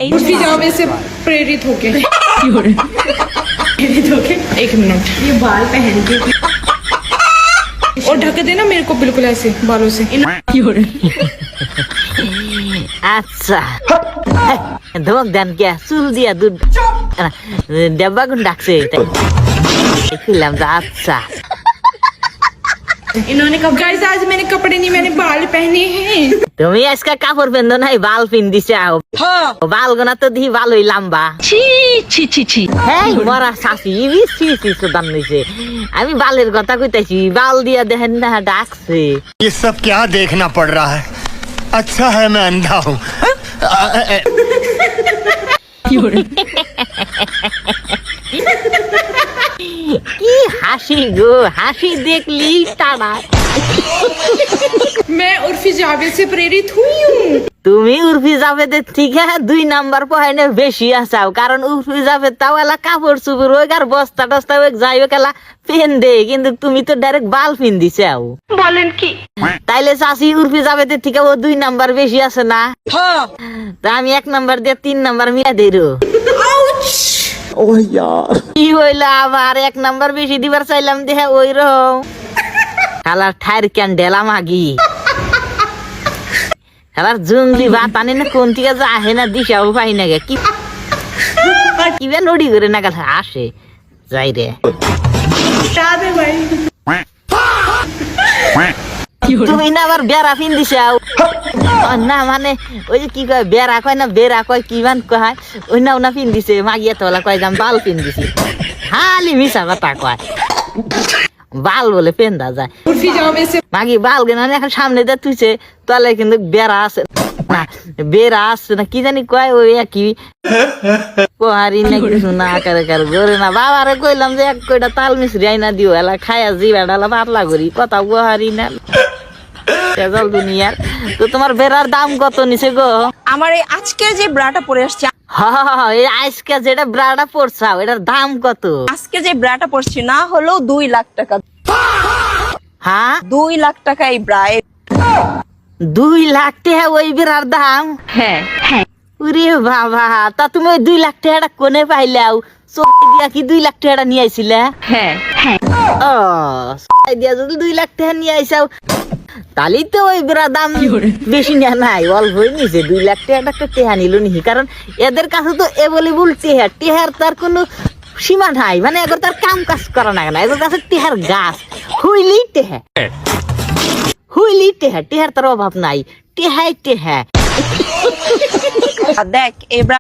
उसी जावे से प्रेरित होके एक मिनट ये बाल पहन के और ढक देना मेरे को बिल्कुल ऐसे बालों से আচ্ছা ধমক দেন কে চুল দিয়া দুধ দেব্বা গুণ ডাকছে দেখলাম যে আচ্ছা इन्होंने कब गाइस आज मैंने कपड़े नहीं मैंने बाल पहने हैं তুমি আজকে কাপড় পেন্দ নাই বাল পিন দিছে বাল গোনা তো দি বাল হই লাম্বা ছি ছি ছি ছি হেই মরা শাসি ইবি সি সি সুদান হইছে আমি বালের কথা কইতাছি বাল দিয়া দেখেন না ডাকছে ये सब क्या देखना पड़ रहा है अच्छा है मैं अंधा हूँ কি হাসি গো হাসি দেখলি তারা मैं उर्फी जावेद से प्रेरित हुई हूँ তুমি উর্ফি জাভেদের থেকে 2 নাম্বার পয়েন্টে বেশি আসাও কারণ উর্ফি জাভেদ তাও এলা কাপড় চুপড় ওই আর বস্তা টস্তা ওই যাইও কেলা পেন দে কিন্তু তুমি তো ডাইরেক্ট বাল পিন দিছাও বলেন কি তাইলে চাষি উর্ফি জাভেদের থেকে ও 2 নাম্বার বেশি আছে না তা আমি 1 নাম্বার দিয়ে 3 নাম্বার মিয়া দেরো কি হইলো আবার 1 নাম্বার বেশি দিবার চাইলাম দেখে ওই রকম খালার ঠাইর ক্যান্ডেলা মাগি খালার জঙ্গলি ভাত আনে না কোন থেকে যে আহে না দিশাও পাই না গে কি কিবা নড়ি করে না কথা আসে যাই রে তুমি না আবার বেড়া ফিন দিছাও না মানে ওই যে কি কয় বেড়া কয় না বেড়া কয় কি মান কয় ওই না ওনা ফিন দিছে মাগিয়া তোলা কয় যাম বাল ফিন দিছি হালি মিছা কথা কয় বাল বলে পেন্দা যায় उर्फी जावेद से মাগি বাল গেনা এখন সামনে দিয়ে তুইছে তলে কিন্তু বেড়া আছে না বেড়া আছে না কি জানি কয় ওই কি কোহারি না কিছু না করে করে না বাবারে কইলাম যে এক কয়টা তাল মিশ্রি আইনা দিও এলা খায়া জিবাডালা পাতলা করি কথা কোহারি না তেজল দুনিয়ার তো তোমার বেড়ার দাম কত নিছে গো আমার এই আজকে যে ব্রাটা পরে আসছে এই আজকে যেটা ব্রাডা পড়ছাও এটার দাম কত আজকে যে ব্রাটা পরছি না হলো 2 লাখ টাকা হ্যাঁ 2 লাখ টাকা এই ব্রা 2 লাখ টাকা ওই বেড়ার দাম হ্যাঁ হ্যাঁ ওরে বাবা তা তুমি ওই 2 লাখ টাকাটা কোনে পাইলাও চোখ দিয়া কি 2 লাখ টাকাটা নিয়ে আইছিলা হ্যাঁ হ্যাঁ ও চোখ দিয়া যদি 2 লাখ টাকা নিয়ে আইসাও তাহলেই তো ওই বেড়া দাম বেশি না নাই অল্পই নিছে 2 লাখ টাকাটা একটা টেহা নিল নি কারণ এদের কাছে তো এভেলেবল টেহার তার কোনো সীমা নাই মানে এদের তার কাম কাজ করা না না এদের কাছে টেহার গাছ হুইলি টেহা টেহার তার অভাব নাই টেহাই টেহা দেখ এই ব্রা